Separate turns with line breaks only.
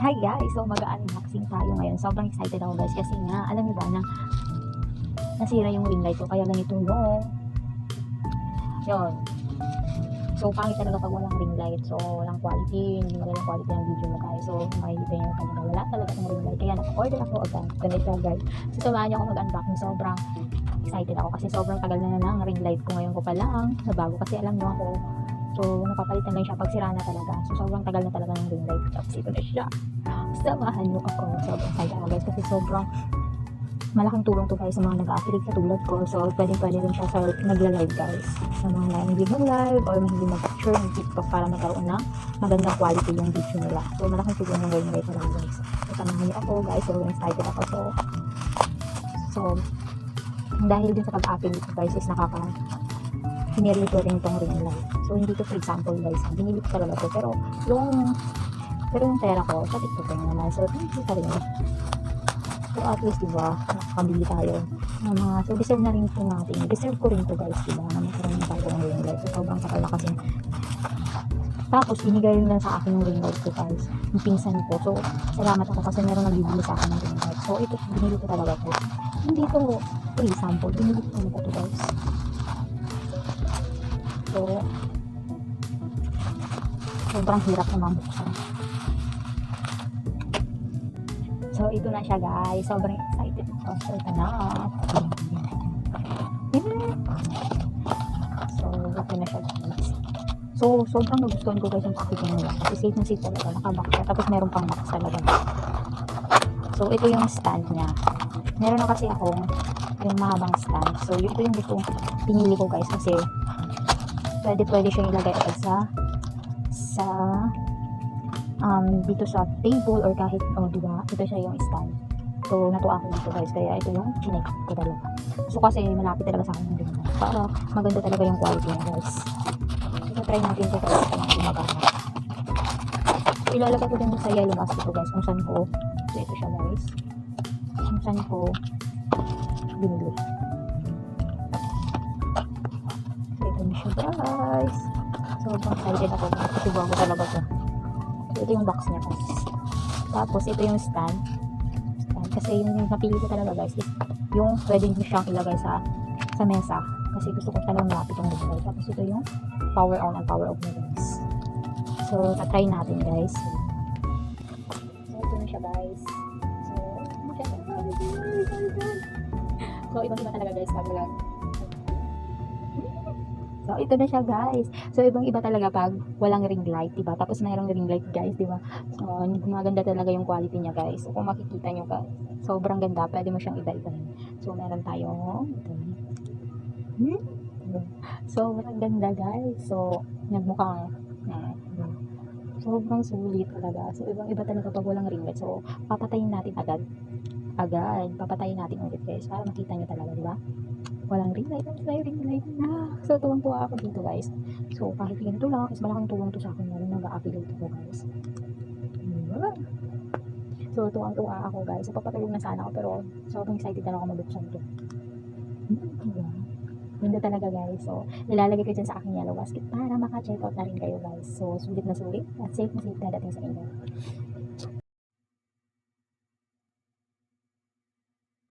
Hi guys! So mag-unboxing tayo ngayon. Sobrang excited ako guys kasi nga, alam niyo ba na nasira yung ring light ko kaya ganito yun. So pangit talaga pag walang ring light. So walang quality, hindi magandang quality ng video mo guys. So makikita nyo talaga wala talaga ng ring light. Kaya naka-order ako agad. Ganito guys. So samahan niyo ako mag-unboxing. Sobrang excited ako kasi sobrang tagal na ng ring light ko. Ngayon ko pa lang nabago kasi alam niyo ako. So napapalitan lang siya pag sira na talaga. So sobrang tagal na talaga ng ring light. Tapos ito na siya. Samahan niyo ako. Sobrang excited ako guys kasi sobrang malaking tulong to guys sa mga nag-a-affiliate katulad ko. So pwede rin siya sa nagla-live guys, sa mga hindi mag-live or hindi mag-share ng TikTok para magkaroon ng magandang quality yung video nila. So malaking tulong yung ring light na lang guys. So samahan niyo ako guys. So excited ako. So dahil din sa pag-affiliate ko guys is pinili ko rin itong ring light. So hindi to for example guys, binili ko talaga to, pero yung pera ko sa TikTok naman. So thank you pa rin. So at least diba, nakakabili tayo ng mga, so deserve na rin po natin, deserve ko rin to guys diba, na magkaroon ng bagong ring light. So sobrang sakal na kasi, tapos binigay rin lang sa akin yung ring light ko guys, yung pinsan ko. So salamat ako kasi meron nagbibili sa akin ng ring light. So ito, binili ko talaga to, hindi to for example, binili ko talaga to guys. So sobrang hirap na mabuksan. So ito na siya guys, sobrang excited ako. So ito na. So ito na siya guys. So sobrang nagustuhan ko guys yung packaging nila. Kasi safe na safe talaga, nakabox siya. Tapos meron pang box talaga. So ito yung stand niya. Meron na kasi ako yung mahabang stand. So ito yung gusto pinili ko guys kasi pwede siyang ilagay agad sa dito sa table or kahit diba, ito siya yung stand. So natuwa ako dito guys, kaya ito yung chinek ko talaga. So kasi malapit talaga sa akin yung ring light para maganda talaga yung quality niya guys. So try natin ito guys kung gumagana. So ilalagay ko din sa yellow mask ito guys kung saan ko, so ito siya guys, kung saan ko binili. So ito na siya guys. So excited ako kasi bago talaga to. So, ito yung box niya guys. Tapos ito yung stand kasi yung napili ko talaga guys is yung pwede nyo siyang ilagay sa mesa kasi gusto ko talagang malapit yung ring light. Tapos ito yung power on and power off na guys. So try natin guys. So ito na siya guys. So ibang-iba talaga guys pag wala. So ito na siya guys. So ibang-iba talaga pag walang ring light, diba? Tapos mayroong ring light guys, diba? So maganda talaga yung quality niya guys. So kung makikita nyo guys, sobrang ganda. Pwede mo siyang iba-ibahin. So meron tayong sobrang ganda guys. So nagmukhang sobrang sulit talaga. So ibang-iba talaga pag walang ring light. So papatayin natin agad. Papatayin natin ulit guys para makita nyo talaga, diba? Walang ring light, may ring light na. So tuwang-tuwa ako dito guys. So kahit ganito lang, is malaking tulong to sa akin na nag-a-affiliate ako guys. So tuwang-tuwa ako guys. So papatulong na sana ako pero sobrang excited na ako mabuksan to. Ganda talaga guys. So nilalagay ko dyan sa aking yellow basket para maka-check out na rin kayo guys. So sulit na sulit at safe na safe dadating sa inyo.